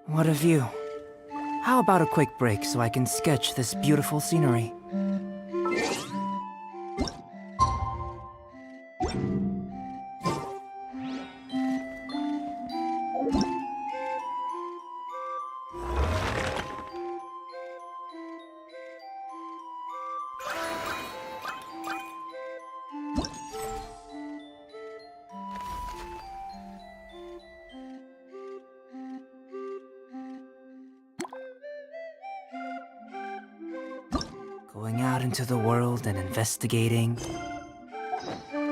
What a view. How about a quick break so I can sketch this beautiful scenery? Going out into the world and investigating.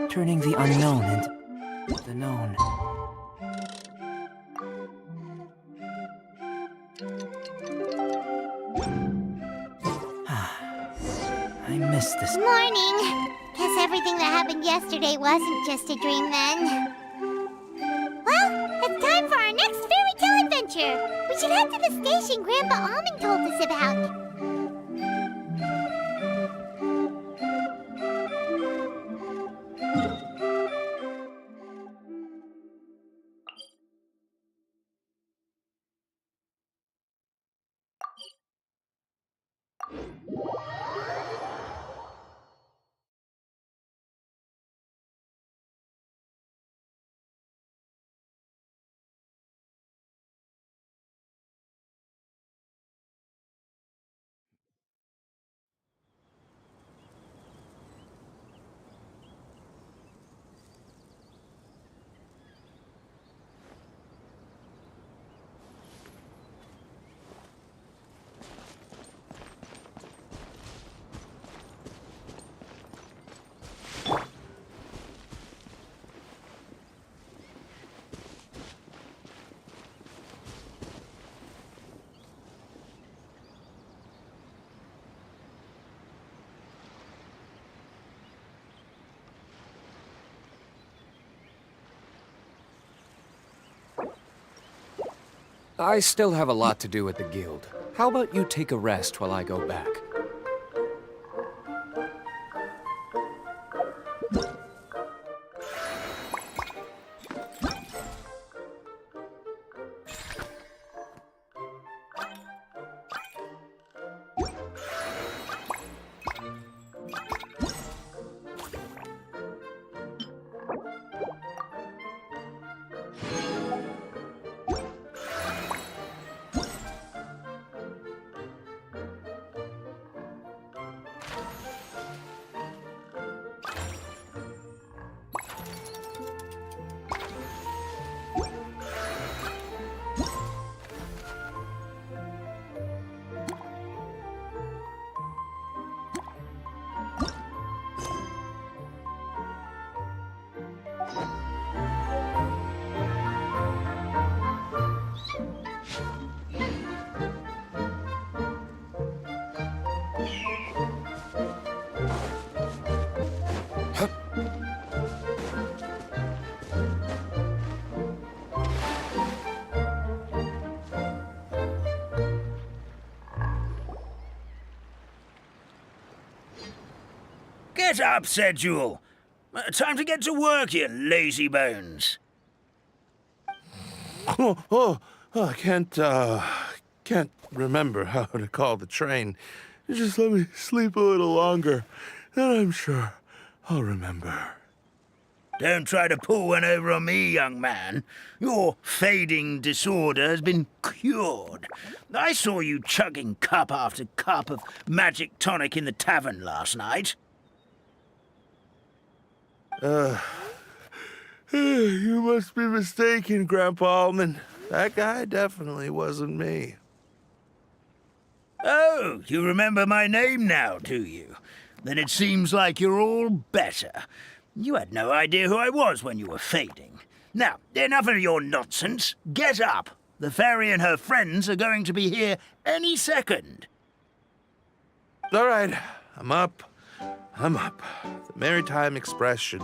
Turning the unknown into the known. I miss this. Morning! Guess everything that happened yesterday wasn't just a dream then. Well, it's time for our next fairy tale adventure! We should head to the station Grandpa Almond told us about. I still have a lot to do at the guild. How about you take a rest while I go back? Get up, said Jewel. Time to get to work, you lazy bones. I can't remember how to call the train. You just let me sleep a little longer, then I'm sure I'll remember. Don't try to pull one over on me, young man. Your fading disorder has been cured. I saw you chugging cup after cup of magic tonic in the tavern last night. You must be mistaken, Grandpa Almond. That guy definitely wasn't me. Oh, you remember my name now, do you? Then it seems like you're all better. You had no idea who I was when you were fading. Now, enough of your nonsense. Get up. The fairy and her friends are going to be here any second. All right, I'm up. The Maritime Express should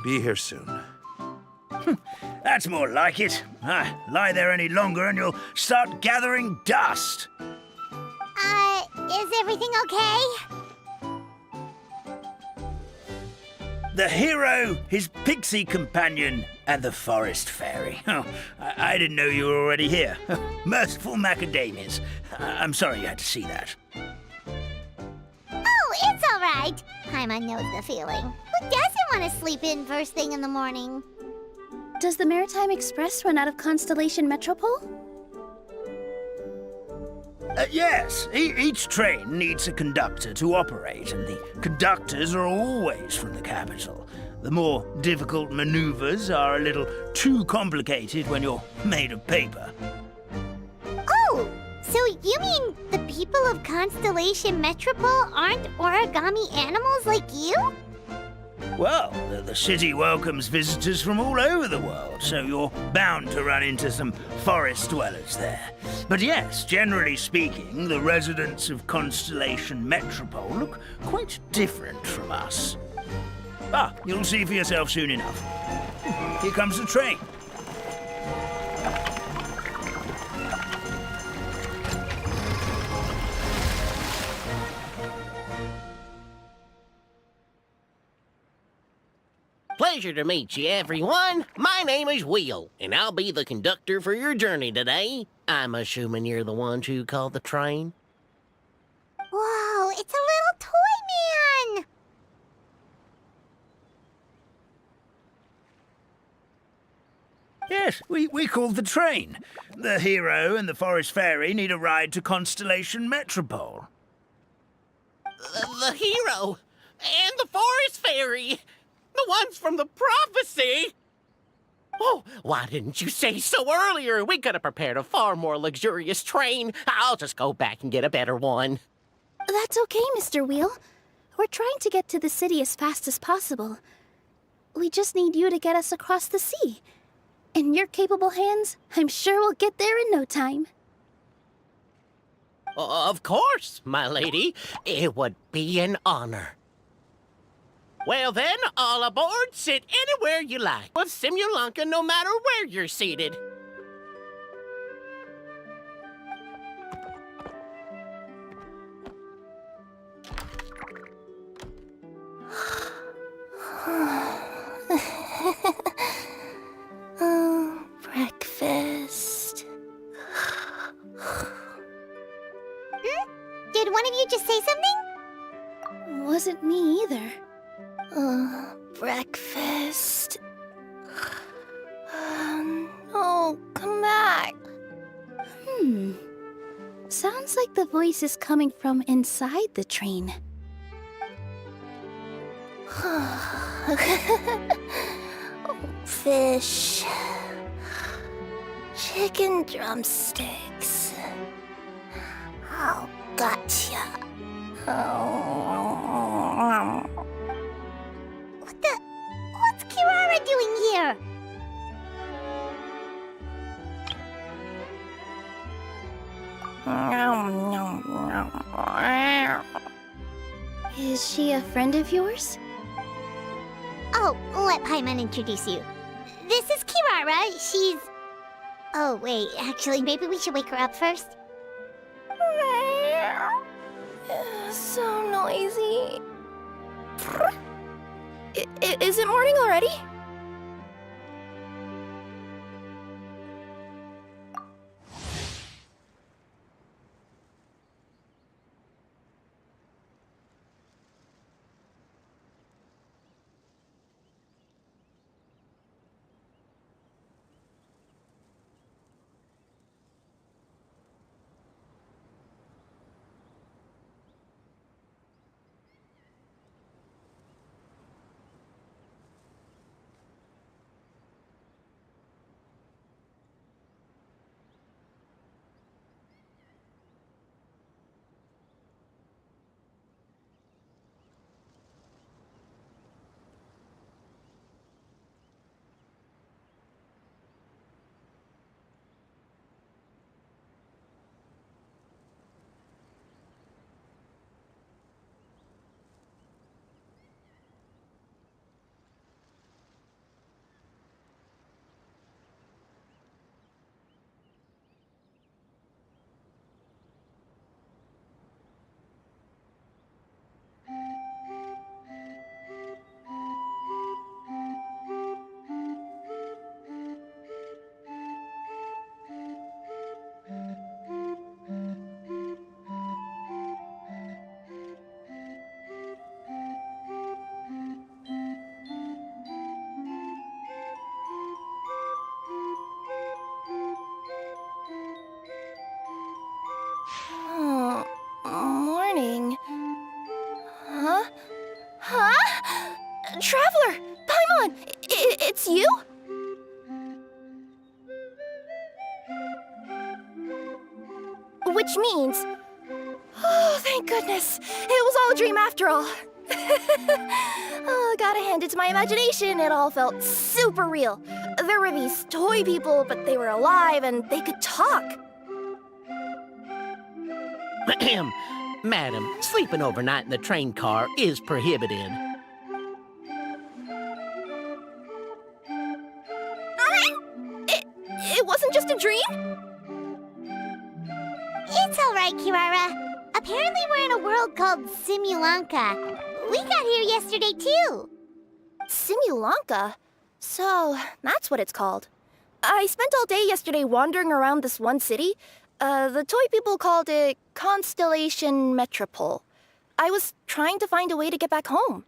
be here soon. That's more like it. Lie there any longer and you'll start gathering dust. Is everything okay? The hero, his pixie companion, and the forest fairy. Oh, I didn't know you were already here. Merciful macadamias. I'm sorry you had to see that. Oh, it's all right. Paimon knows the feeling. Who doesn't want to sleep in first thing in the morning? Does the Maritime Express run out of Constellation Metropole? Yes, each train needs a conductor to operate, and the conductors are always from the capital. The more difficult maneuvers are a little too complicated when you're made of paper. Oh, so you mean the people of Constellation Metropole aren't origami animals like you? Well, the city welcomes visitors from all over the world, so you're bound to run into some forest dwellers there. But yes, generally speaking, the residents of Constellation Metropole look quite different from us. You'll see for yourself soon enough. Here comes the train. Pleasure to meet you, everyone. My name is Will, and I'll be the conductor for your journey today. I'm assuming you're the ones who called the train. Whoa, it's a little toy man! Yes, we called the train. The hero and the forest fairy need a ride to Constellation Metropole. The hero and the forest fairy. The ones from the prophecy. Oh, why didn't you say so earlier? We could have prepared a far more luxurious train. I'll just go back and get a better one. That's okay, Mr. Wheel. We're trying to get to the city as fast as possible. We just need you to get us across the sea. In your capable hands, I'm sure we'll get there in no time. Of course, my lady. It would be an honor. Well then, all aboard, sit anywhere you like. With Simulanka, no matter where you're seated. Breakfast. Did one of you just say something? Wasn't me either. Breakfast. Oh, come back. Sounds like the voice is coming from inside the train. Fish. Chicken drumsticks. Oh, gotcha. What's Kirara doing here? Is she a friend of yours? Oh, let Paimon introduce you. This is Kirara. She's... Oh, wait. Actually, maybe we should wake her up first. So noisy. Is it morning already? It's you? Which means... Oh, thank goodness. It was all a dream after all. Oh, gotta hand it to my imagination. It all felt super real. There were these toy people, but they were alive and they could talk. Madam, sleeping overnight in the train car is prohibited. It wasn't just a dream? It's all right, Kirara. Apparently we're in a world called Simulanka. We got here yesterday, too. Simulanka? So, that's what it's called. I spent all day yesterday wandering around this one city. The toy people called it Constellation Metropole. I was trying to find a way to get back home.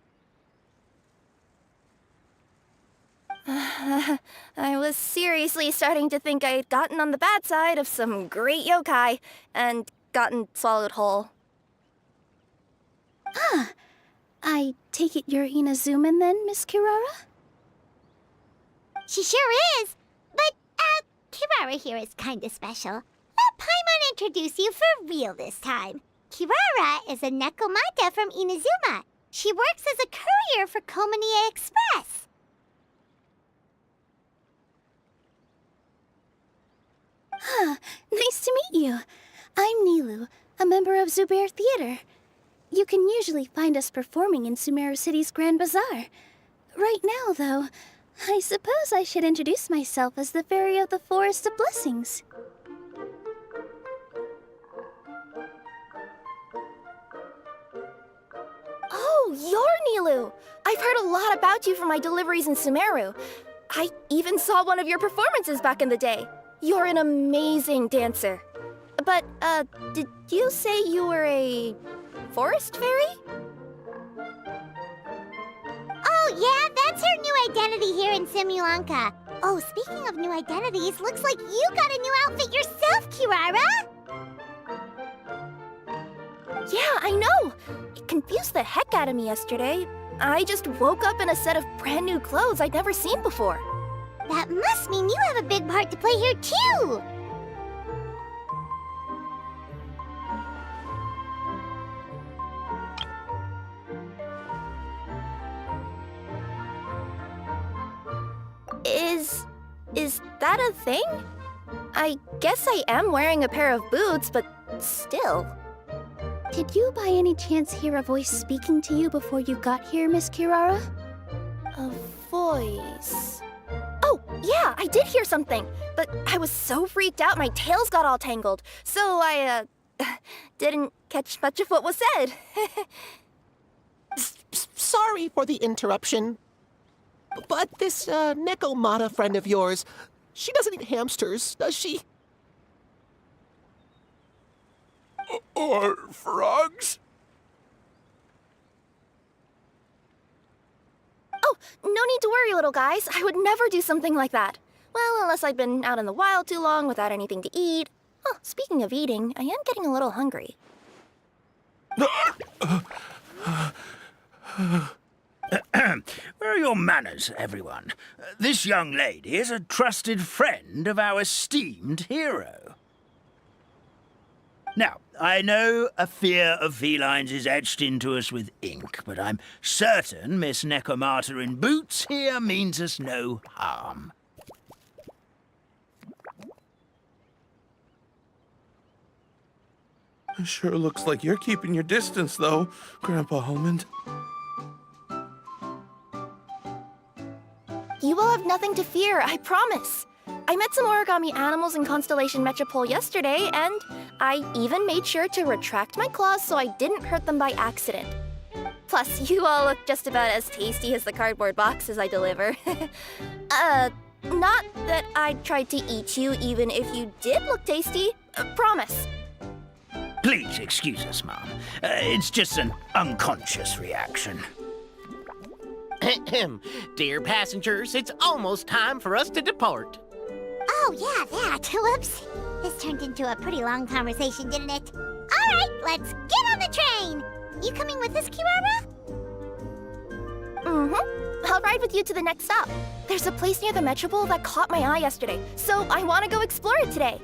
I was seriously starting to think I'd gotten on the bad side of some great yokai and gotten swallowed whole. Ah, I take it you're Inazuman then, Miss Kirara? She sure is. But, Kirara here is kinda special. Let Paimon introduce you for real this time. Kirara is a Nekomata from Inazuma. She works as a courier for Komanie Express. Ah, nice to meet you. I'm Nilu, a member of Zubair Theater. You can usually find us performing in Sumeru City's Grand Bazaar. Right now, though, I suppose I should introduce myself as the Fairy of the Forest of Blessings. Oh, you're Nilu! I've heard a lot about you from my deliveries in Sumeru. I even saw one of your performances back in the day. You're an amazing dancer. But, did you say you were a forest fairy? Oh, yeah, that's her new identity here in Simulanka. Oh, speaking of new identities, looks like you got a new outfit yourself, Kirara! Yeah, I know! It confused the heck out of me yesterday. I just woke up in a set of brand new clothes I'd never seen before. That must mean you have a big part to play here, too! Is that a thing? I guess I am wearing a pair of boots, but still. Did you by any chance hear a voice speaking to you before you got here, Miss Kirara? A voice... Oh, yeah, I did hear something, but I was so freaked out my tails got all tangled, so I, didn't catch much of what was said. Sorry for the interruption. But this, Nekomata friend of yours, she doesn't eat hamsters, does she? Or frogs? Oh, no need to worry, little guys. I would never do something like that. Well, unless I'd been out in the wild too long without anything to eat. Oh, speaking of eating, I am getting a little hungry. Where are your manners, everyone? This young lady is a trusted friend of our esteemed hero. Now, I know a fear of felines is etched into us with ink, but I'm certain Miss Nekomata in boots here means us no harm. It sure looks like you're keeping your distance, though, Grandpa Almond. You will have nothing to fear, I promise. I met some origami animals in Constellation Metropole yesterday, and I even made sure to retract my claws so I didn't hurt them by accident. Plus, you all look just about as tasty as the cardboard boxes I deliver. Not that I'd try to eat you even if you did look tasty. Promise. Please excuse us, Mom. It's just an unconscious reaction. Dear passengers, it's almost time for us to depart. Oh, yeah, that. Whoops. This turned into a pretty long conversation, didn't it? All right, let's get on the train. You coming with us, Kirara? Mm-hmm. I'll ride with you to the next stop. There's a place near the Metro Bowl that caught my eye yesterday, so I want to go explore it today.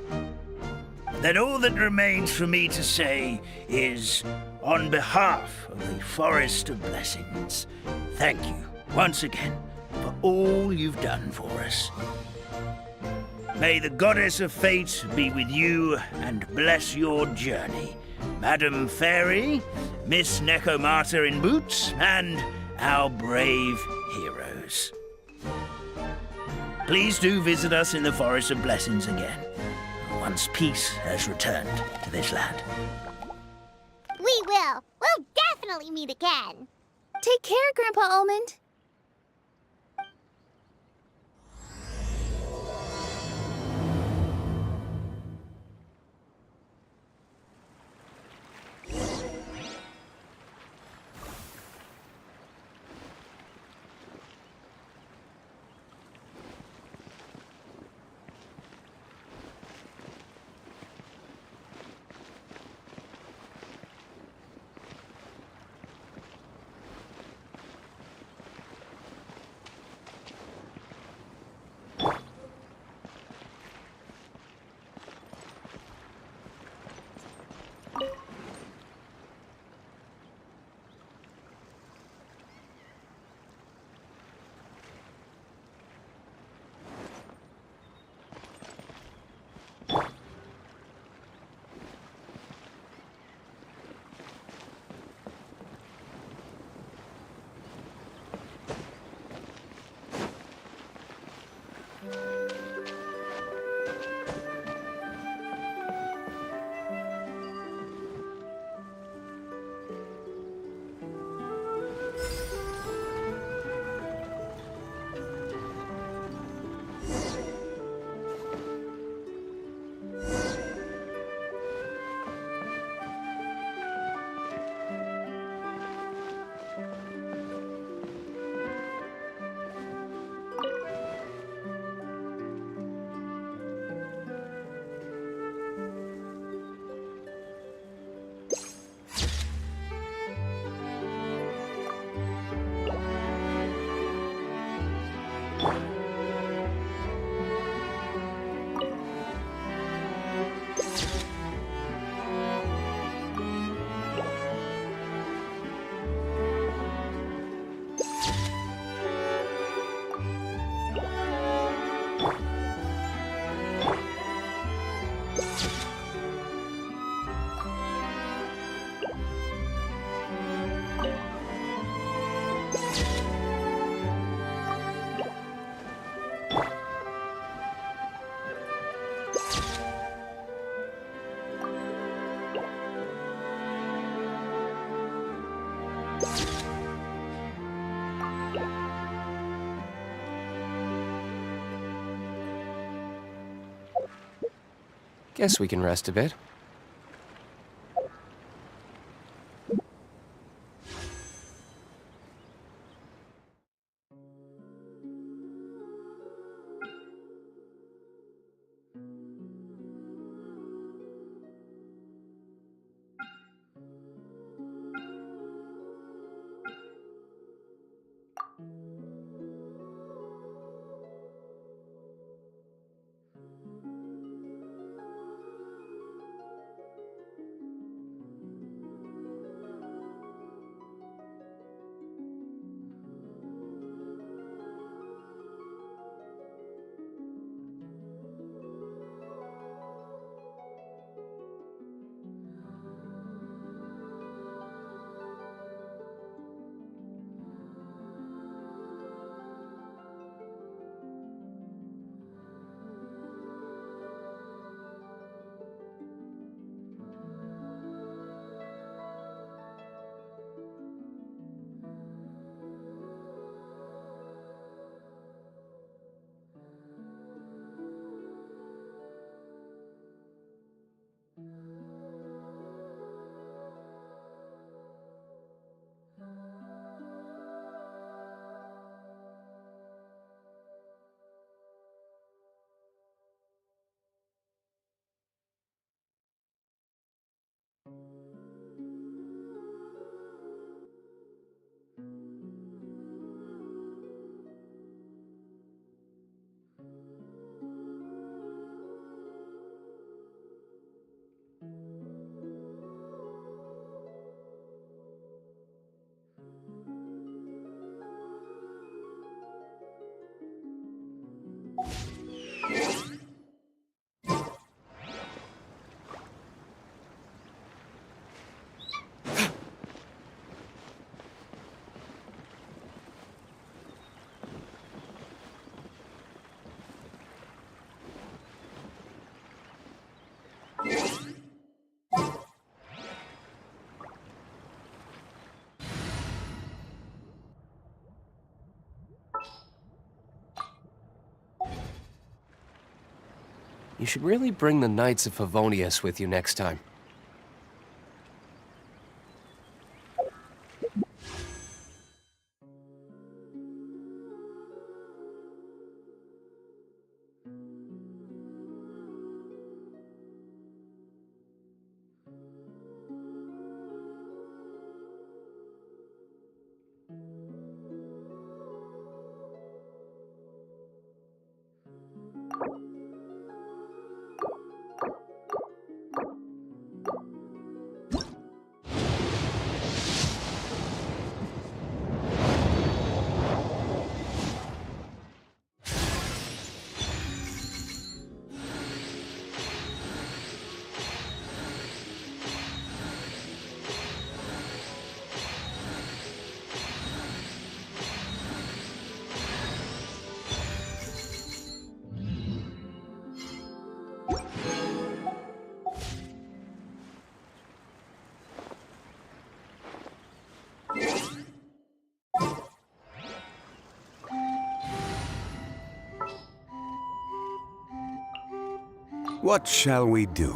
Then all that remains for me to say is, on behalf of the Forest of Blessings, thank you once again for all you've done for us. May the Goddess of Fate be with you and bless your journey, Madam Fairy, Miss Necomata in boots, and our brave heroes. Please do visit us in the Forest of Blessings again, once peace has returned to this land. We will. We'll definitely meet again. Take care, Grandpa Almond. Guess we can rest a bit. You should really bring the Knights of Favonius with you next time. What shall we do?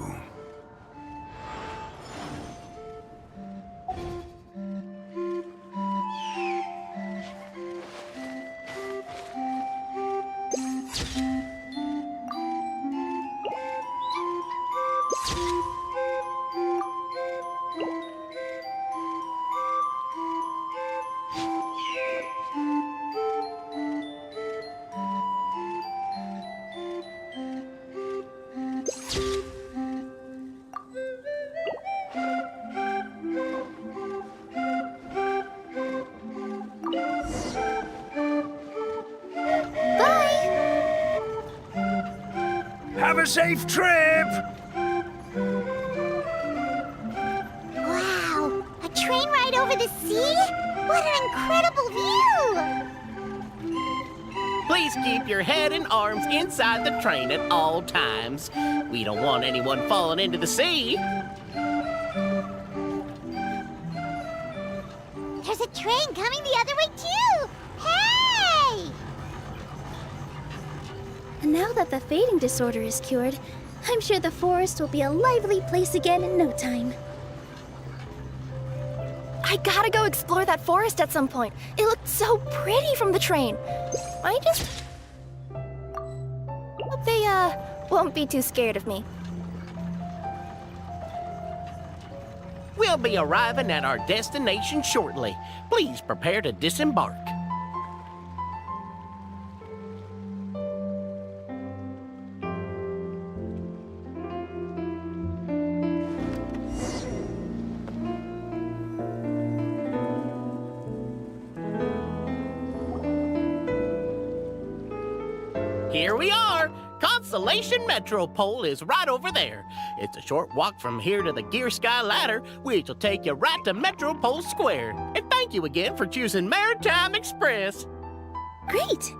Have a safe trip! Wow, a train ride over the sea? What an incredible view! Please keep your head and arms inside the train at all times. We don't want anyone falling into the sea. There's a train coming the other way, too! Hey! And now that the fading disorder is cured, I'm sure the forest will be a lively place again in no time. I gotta go explore that forest at some point. It looked so pretty from the train. I just hope they, won't be too scared of me. We'll be arriving at our destination shortly. Please prepare to disembark. Here we are! Constellation Metropole is right over there. It's a short walk from here to the Gear Sky Ladder, which will take you right to Metropole Square. And thank you again for choosing Maritime Express. Great!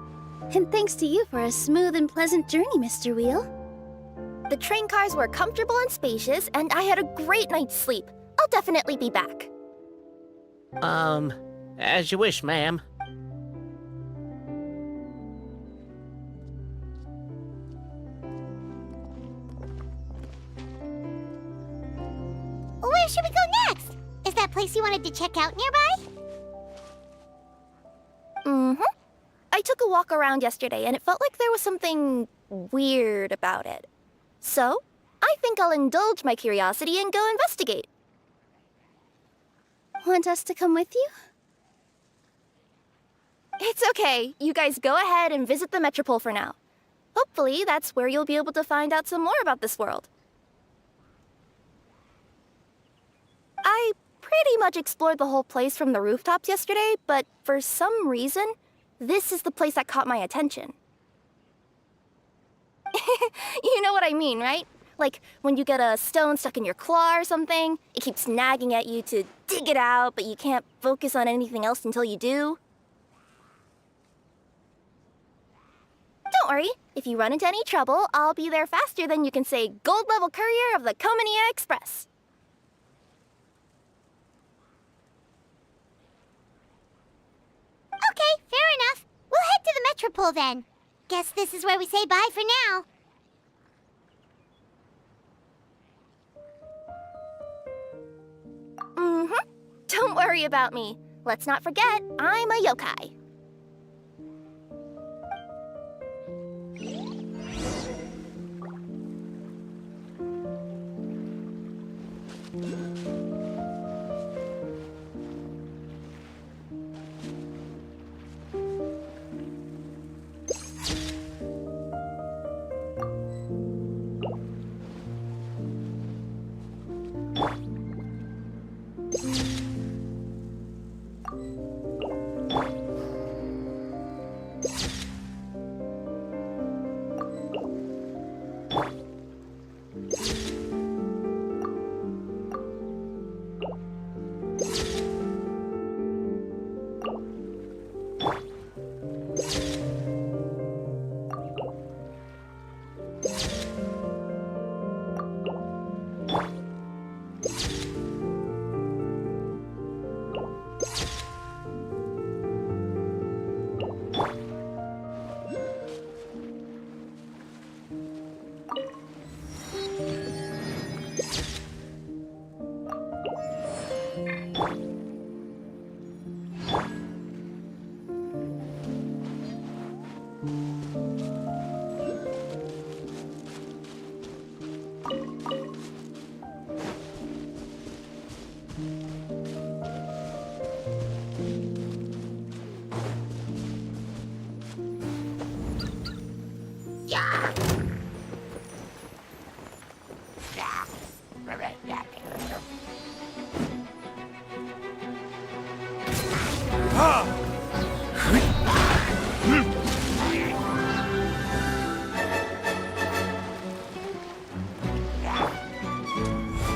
And thanks to you for a smooth and pleasant journey, Mr. Wheel. The train cars were comfortable and spacious, and I had a great night's sleep. I'll definitely be back. As you wish, ma'am. Where should we go next? Is that place you wanted to check out nearby? Mm-hmm. I took a walk around yesterday, and it felt like there was something weird about it. So, I think I'll indulge my curiosity and go investigate. Want us to come with you? It's okay. You guys go ahead and visit the Metropole for now. Hopefully, that's where you'll be able to find out some more about this world. I pretty much explored the whole place from the rooftops yesterday, but for some reason, this is the place that caught my attention. You know what I mean, right? Like when you get a stone stuck in your claw or something, it keeps nagging at you to dig it out, but you can't focus on anything else until you do. Don't worry, if you run into any trouble, I'll be there faster than you can say gold level courier of the Comania Express. Okay, fair enough. We'll head to the Metropole then. Guess this is where we say bye for now. Don't worry about me. Let's not forget, I'm a yokai.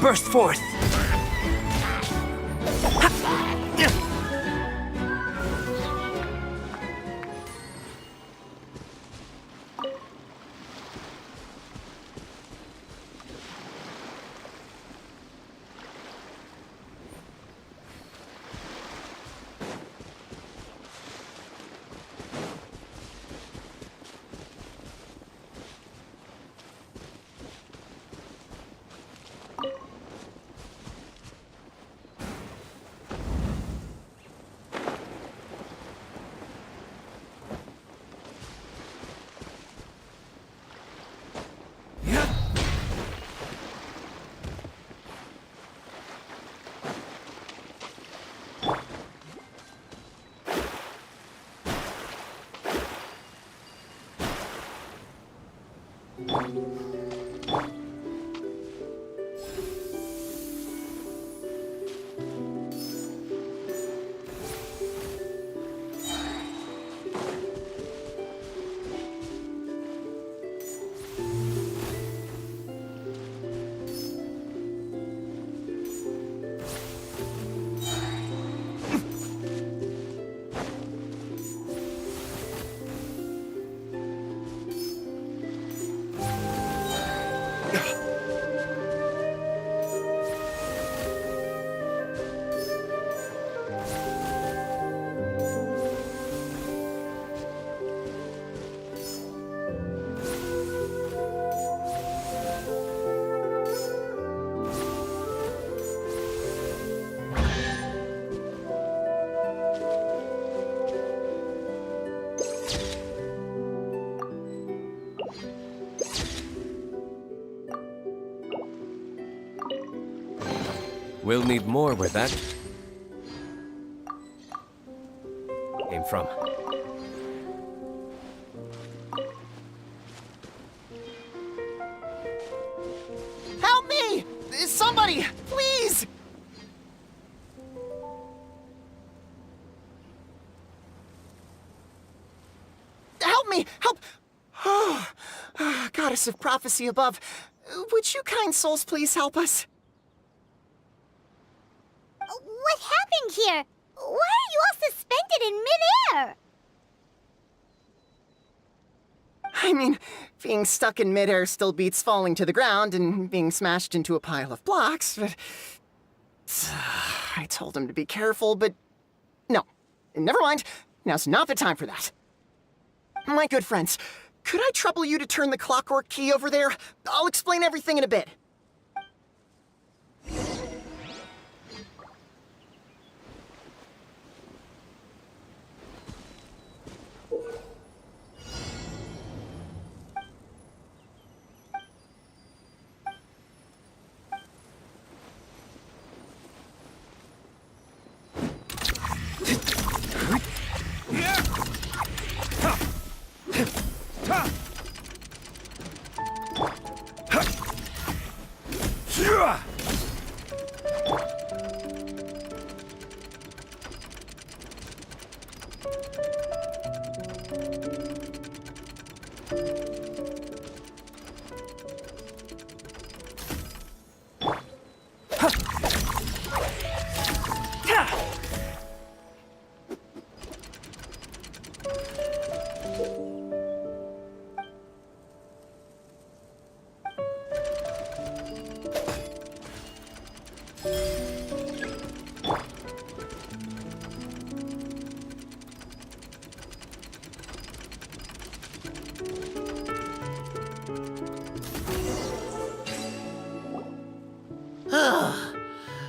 Burst forth! We'll need more where that came from. Help me! Somebody, please! Help me! Help! Oh, goddess of prophecy above, would you kind souls please help us? What happened here? Why are you all suspended in midair? I mean, being stuck in midair still beats falling to the ground and being smashed into a pile of blocks, but... I told him to be careful, but... No. Never mind. Now's not the time for that. My good friends, could I trouble you to turn the clockwork key over there? I'll explain everything in a bit.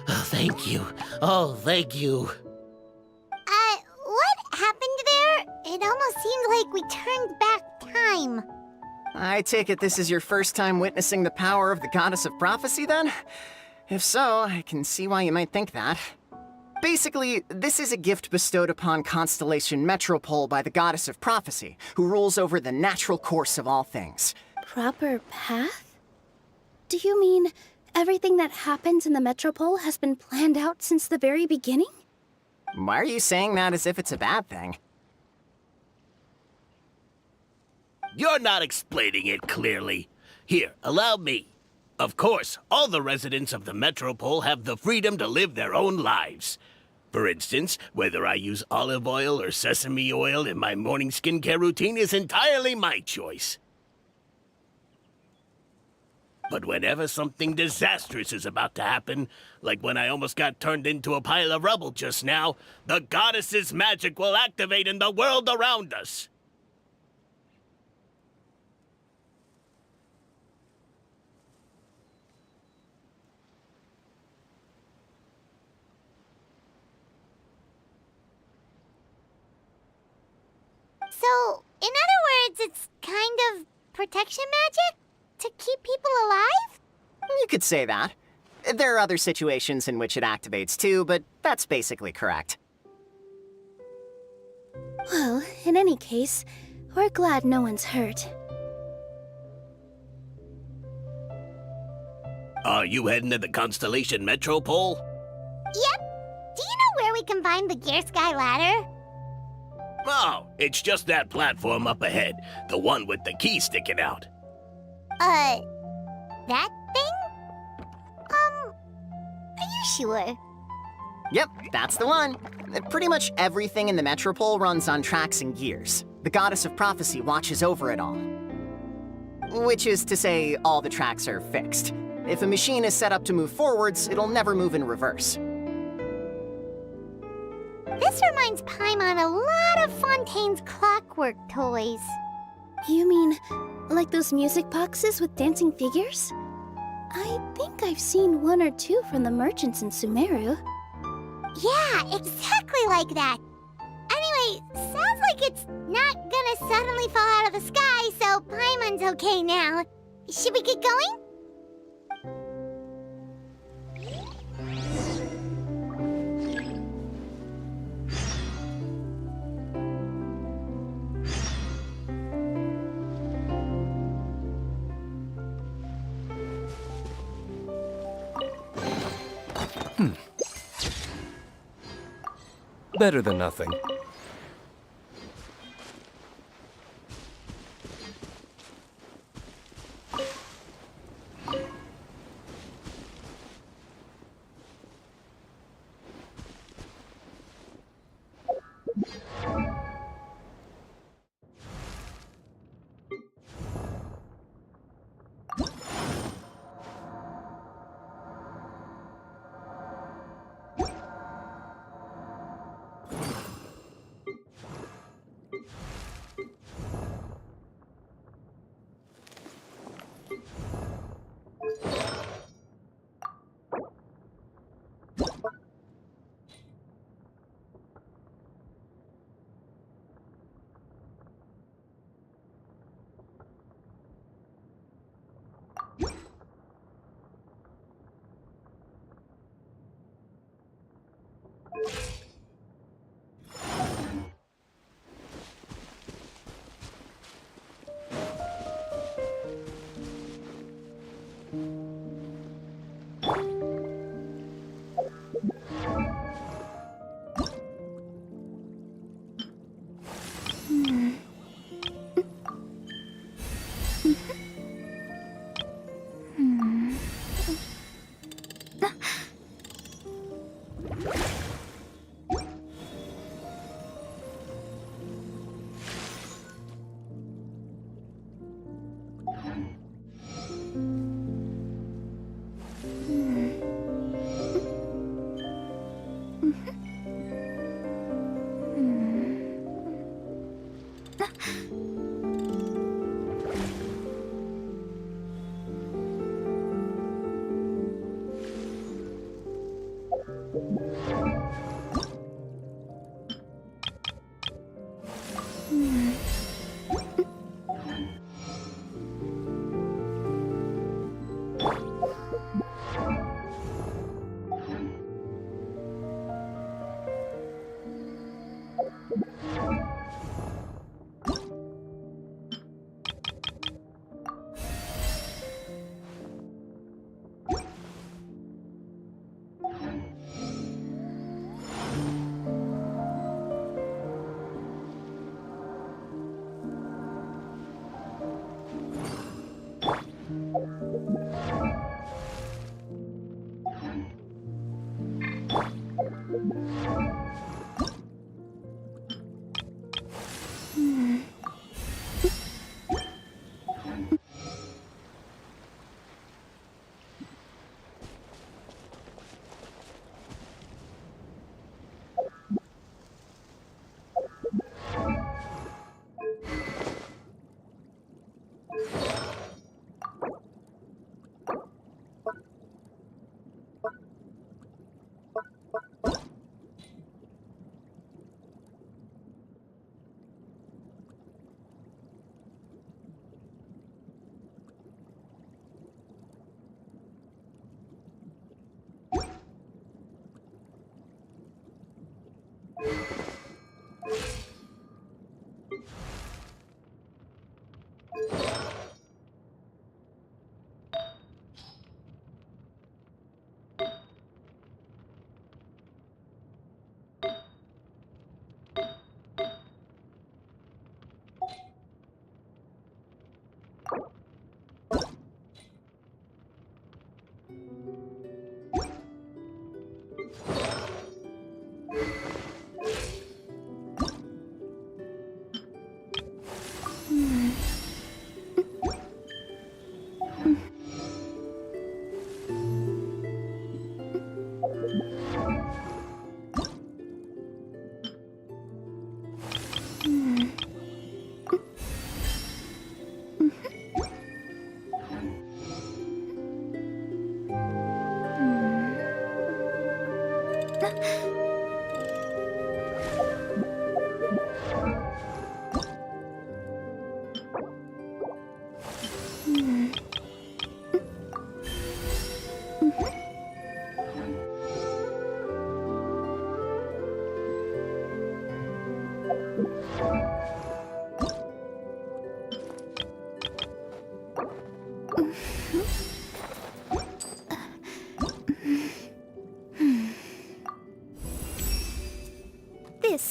Oh, thank you. Oh, thank you. What happened there? It almost seemed like we turned back time. I take it this is your first time witnessing the power of the Goddess of Prophecy, then? If so, I can see why you might think that. Basically, this is a gift bestowed upon Constellation Metropole by the Goddess of Prophecy, who rules over the natural course of all things. Proper path? Do you mean everything that happens in the Metropole has been planned out since the very beginning? Why are you saying that as if it's a bad thing? You're not explaining it clearly. Here, allow me. Of course, all the residents of the Metropole have the freedom to live their own lives. For instance, whether I use olive oil or sesame oil in my morning skincare routine is entirely my choice. But whenever something disastrous is about to happen, like when I almost got turned into a pile of rubble just now, the goddess's magic will activate in the world around us. So, in other words, it's kind of protection magic? To keep people alive? You could say that. There are other situations in which it activates too, but that's basically correct. Well, in any case, we're glad no one's hurt. Are you heading to the Constellation Metropole? Yep. Do you know where we can find the Gear Sky ladder? Oh, it's just that platform up ahead, the one with the key sticking out. That thing? Are you sure? Yep, that's the one. Pretty much everything in the Metropole runs on tracks and gears. The Goddess of Prophecy watches over it all. Which is to say, all the tracks are fixed. If a machine is set up to move forwards, it'll never move in reverse. This reminds Paimon a lot of Fontaine's clockwork toys. You mean, like those music boxes with dancing figures? I think I've seen one or two from the merchants in Sumeru. Yeah, exactly like that. Anyway, sounds like it's not gonna suddenly fall out of the sky, so Paimon's okay now. Should we get going? Better than nothing.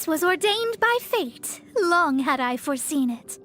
This was ordained by fate. Long had I foreseen it.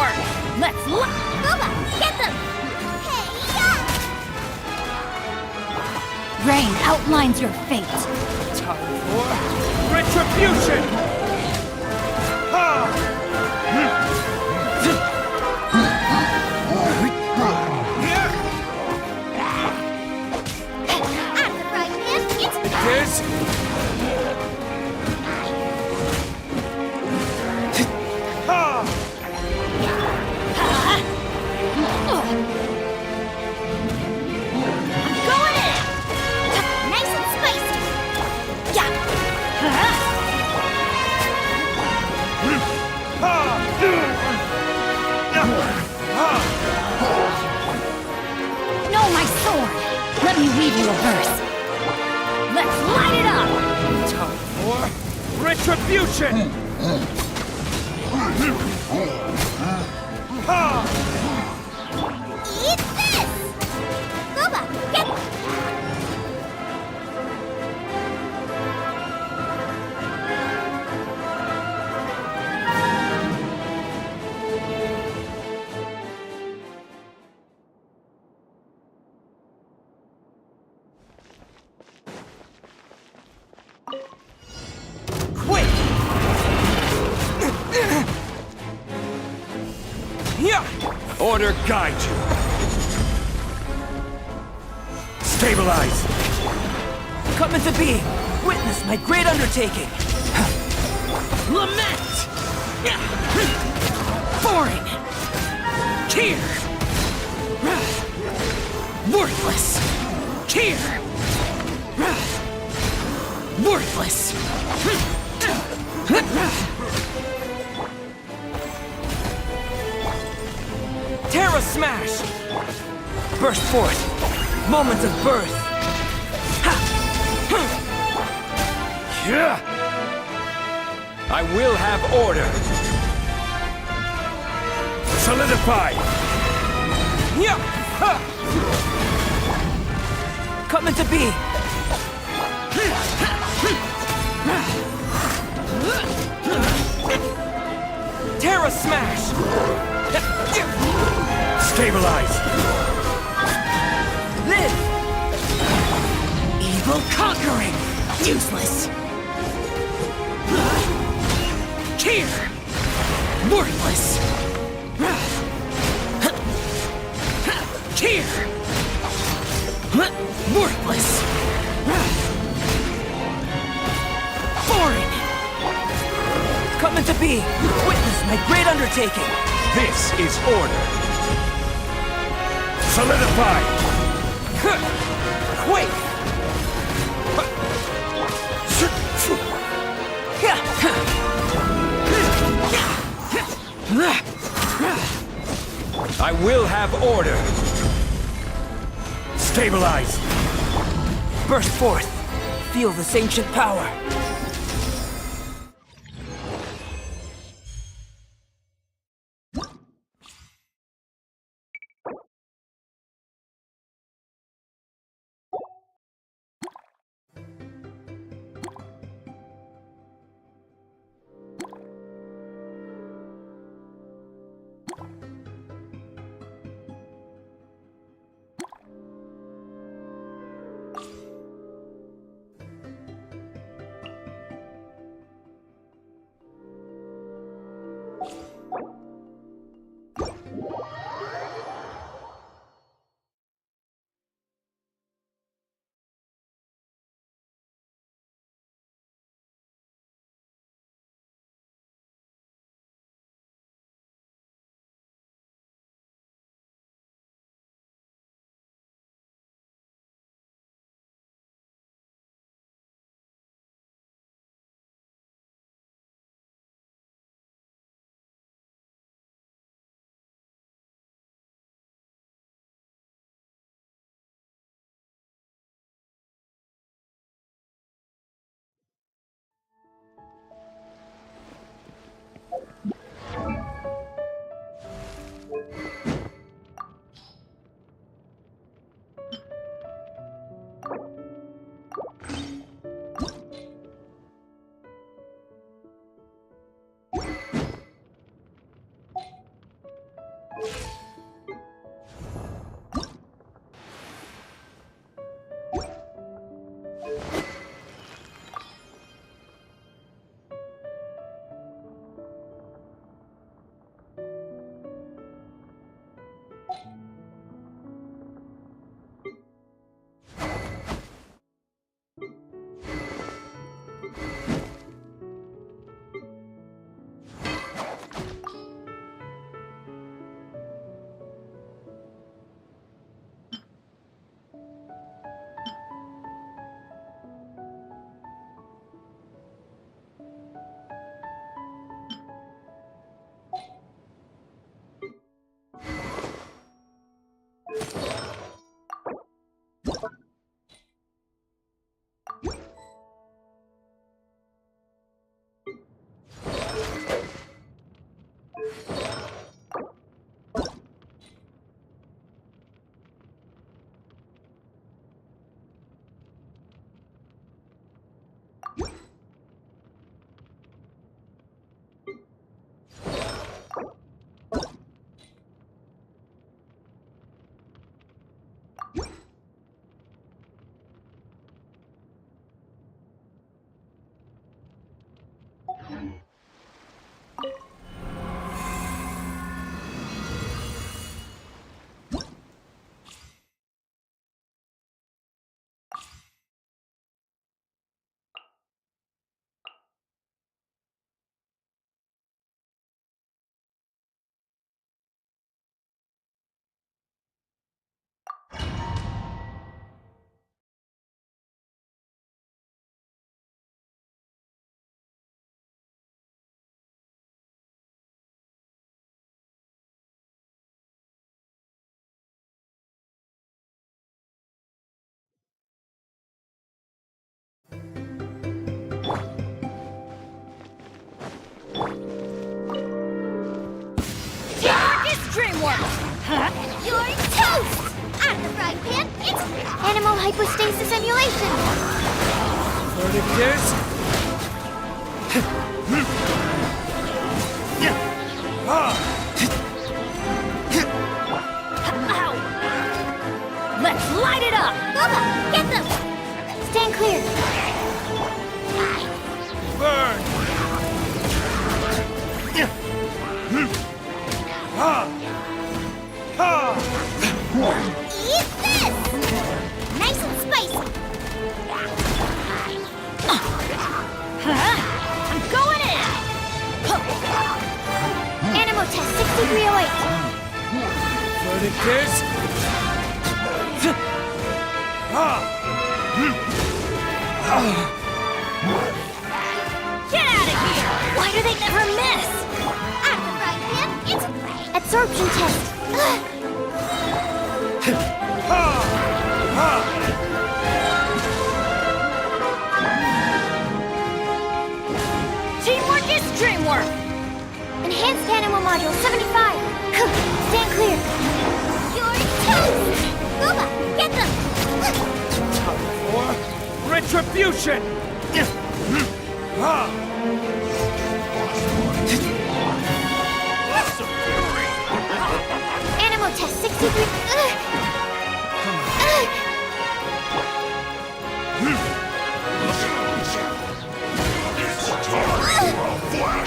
work! Let's Booba, get them! Rain outlines your fate. Time for retribution! Out of the frying pan, into the It is. going in! Nice and spicy! Yeah! No, my sword! Let me weave you a verse. Let's light it up! Time for retribution! Eat this! Booba, get... Quick! Order guide you. Stabilize. Come into being. Witness my great undertaking. Lament! Boring. Cheer. Worthless. Cheer. Worthless. Terra Smash! Burst forth. Moment of birth. Yeah. I will have order. Solidify. Yeah. Come into being. Terra Smash! Stabilize. Live! Evil conquering! Useless! Cheer! Worthless! Cheer! Worthless! Boring! Come into being! Witness my great undertaking! This is order. Solidify. Quake! I will have order. Stabilize. Burst forth! Feel this ancient power! frying pan. It's animal hypostasis emulation. Verdictors? Let's light it up! Bubba, get them! Stand clear. Burn! Eat this! Nice and spicy. I'm going in! Animal test 6308. Verdictors? Get out of here! Why do they never miss? Out of the frying pan. It's absorption test. Teamwork is dreamwork! Enhanced animal module 75. Stand clear. You're toast! Bubba, get them! Or retribution! Animal test 63.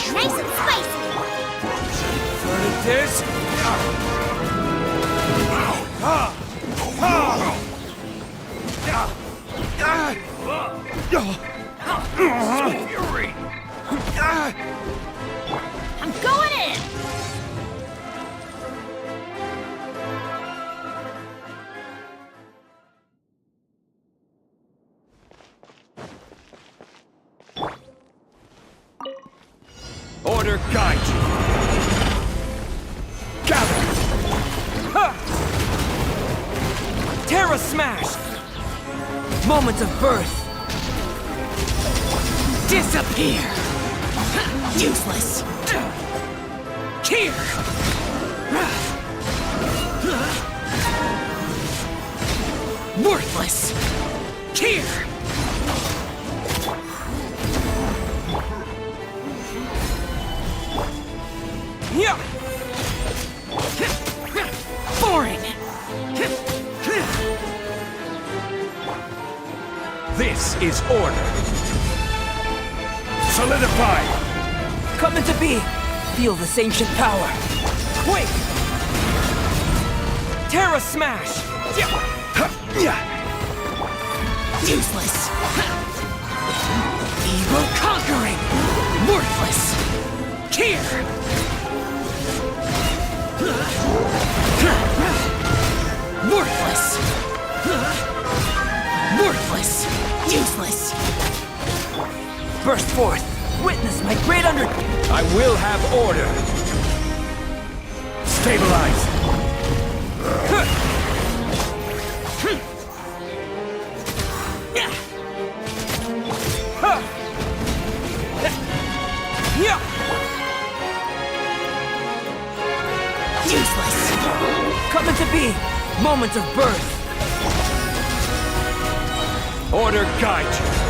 Nice and spicy. Verdictors? Fury! I'm going in! Order guide you! Gather! Ha! Terra Smash! Moment of birth! Disappear! Useless! Here! Worthless! Here! Yeah! Boring! This is order! Solidify! Coming to be! Feel this ancient power! Quake! Terra Smash! Useless! Evil conquering! Worthless! Here! Worthless! Worthless! Useless! Burst forth! Witness my great I will have order! Stabilize! Useless! Coming to be! Moment of birth! Order guide you!